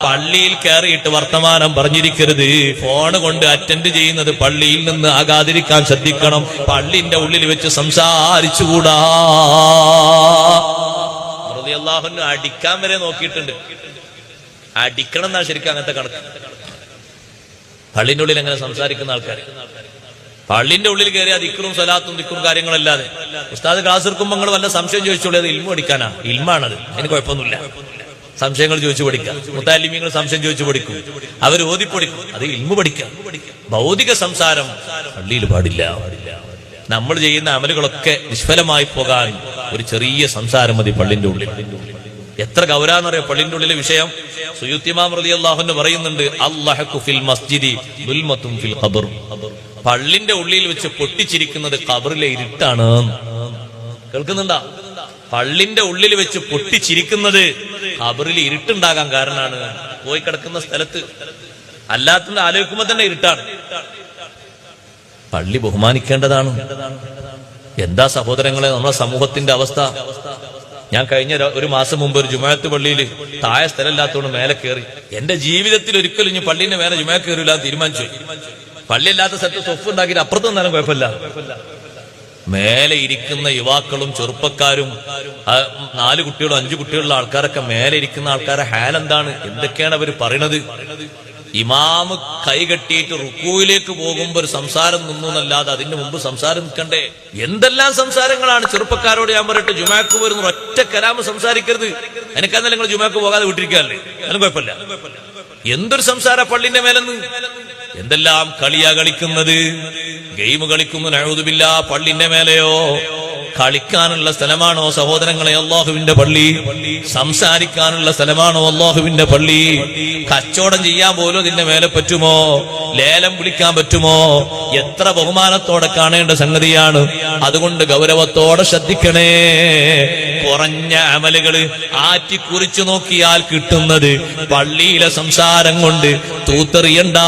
പള്ളിയിൽ കയറിയിട്ട് വർത്തമാനം പറഞ്ഞിരിക്കരുത്. ഫോണ് കൊണ്ട് അറ്റൻഡ് ചെയ്യുന്നത് പള്ളിയിൽ നിന്ന് ആകാതിരിക്കാൻ ശ്രദ്ധിക്കണം. പള്ളിന്റെ ഉള്ളിൽ വെച്ച് സംസാരിച്ചുകൂടാ. റളിയല്ലാഹു അൻഹു അടിക്കാൻ വരെ നോക്കിയിട്ടുണ്ട്. അടിക്കണം എന്നാ ശരിക്കും അങ്ങനത്തെ കണക്ക്. പള്ളിന്റെ ഉള്ളിൽ എങ്ങനെ സംസാരിക്കുന്ന ആൾക്കാർ പള്ളിന്റെ ഉള്ളിൽ കയറി ദിക്റും സ്വലാത്തും ദിക്റും കാര്യങ്ങളല്ലാതെ. ഉസ്താദ് ക്ലാസ് എടുക്കുമ്പോൾ നിങ്ങൾ വല്ല സംശയം ചോദിച്ചോളൂ. അത് ഇൽമു പഠിക്കാനാ, ഇൽമാണത്, അതിന് കുഴപ്പമൊന്നുമില്ല. സംശയങ്ങൾ ചോദിച്ചു പഠിക്കാം. മുത്താലിമീങ്ങൾ സംശയം ചോദിച്ചു പഠിക്കും, അവർ ഓതിപ്പൊടിക്കും, അത് ഇൽമു പഠിക്കാം. ഭൗതിക സംസാരം പള്ളിയിൽ പാടില്ല. നമ്മൾ ചെയ്യുന്ന അമലുകളൊക്കെ നിഷ്ഫലമായി പോകാൻ ഒരു ചെറിയ സംസാരം മതി പള്ളിന്റെ ഉള്ളിൽ. എത്ര ഗൗരവമെന്നറിയോ പള്ളിന്റെ ഉള്ളിലെ വിഷയം. സുയൂത്തി ഇമാം റളിയല്ലാഹു അൻഹു പറയുന്നുണ്ട്, അല്ലാഹു ഫിൽ മസ്ജിദി ദുൽമത്തുൻ ഫിൽ ഖബർ. പള്ളിന്റെ ഉള്ളിൽ വെച്ച് പൊട്ടിച്ചിരിക്കുന്നത് ഖബറിലെ ഇരുട്ടാണ്. കേൾക്കുന്നുണ്ടാ? പള്ളിന്റെ ഉള്ളിൽ വെച്ച് പൊട്ടിച്ചിരിക്കുന്നത് ഖബറിൽ ഇരുട്ടുണ്ടാകാൻ കാരണമാണ്. പോയി കിടക്കുന്ന സ്ഥലത്ത് അല്ലാത്തത് ആലോചിക്കുമ്പോ തന്നെ ഇരുട്ടാണ്. പള്ളി ബഹുമാനിക്കേണ്ടതാണ്. എന്താ സഹോദരങ്ങളെ നമ്മുടെ സമൂഹത്തിന്റെ അവസ്ഥ? ഞാൻ കഴിഞ്ഞ ഒരു മാസം മുമ്പ് ഒരു ജുമാഅത്ത് പള്ളിയിൽ താഴെ സ്ഥലമില്ലാത്തതുകൊണ്ട് മേലെ കയറി. എന്റെ ജീവിതത്തിൽ ഒരിക്കലും ഇനി പള്ളിന്റെ മേലെ ജുമാ കയറില്ല തീരുമാനിച്ചു. പള്ളിയില്ലാത്ത സ്ഥലത്ത് സ്വഫ് ഉണ്ടാക്കിയിട്ട് അപ്പുറത്ത് നിന്നാലും കുഴപ്പമില്ല. മേലെ ഇരിക്കുന്ന യുവാക്കളും ചെറുപ്പക്കാരും 4 കുട്ടികളും 5 കുട്ടികളുള്ള ആൾക്കാരൊക്കെ മേലെ ഇരിക്കുന്ന ആൾക്കാരെ ഹാലെന്താണ്? എന്തൊക്കെയാണ് അവർ പറയണത്? ഇമാമ് കൈകെട്ടിയിട്ട് റുക്കൂയിലേക്ക് പോകുമ്പോ ഒരു സംസാരം നിന്നു എന്നല്ലാതെ അതിന്റെ മുമ്പ് സംസാരം നിൽക്കണ്ടേ? എന്തെല്ലാം സംസാരങ്ങളാണ്. ചെറുപ്പക്കാരോട് ഞാൻ പറയട്ടെ, ജുമാക്ക് വരുന്ന ഒറ്റ കലാമ് സംസാരിക്കരുത്. എനിക്കന്നല്ല നിങ്ങൾ ജുമാക്ക് പോകാതെ വിട്ടിരിക്കാല്ലേ, അതിന് കുഴപ്പമില്ല. എന്തൊരു സംസാര പള്ളിന്റെ മേലെന്ന്. എന്തെല്ലാം കളിയാ കളിക്കുന്നത്, ഗെയിം കളിക്കുന്നു. നഊദുബില്ലാ. പള്ളിന്റെ മേലെയോ? കളിക്കാനുള്ള സ്ഥലമാണോ സഹോദരങ്ങളെ അല്ലാഹുവിന്റെ പള്ളി? സംസാരിക്കാനുള്ള സ്ഥലമാണോ അല്ലാഹുവിന്റെ പള്ളി? കച്ചവടം ചെയ്യാൻ പോലും ഇതിന്റെ മേലെ പറ്റുമോ? ലേലം വിളിക്കാൻ പറ്റുമോ? എത്ര ബഹുമാനത്തോടെ കാണേണ്ട സംഗതിയാണ്. അതുകൊണ്ട് ഗൗരവത്തോടെ ശ്രദ്ധിക്കണേ. കുറഞ്ഞ അമലുകള് ആറ്റിക്കുറിച്ചു നോക്കിയാൽ കിട്ടുന്നത് പള്ളിയിലെ സംസാരം കൊണ്ട് തൂത്തെറിയണ്ട.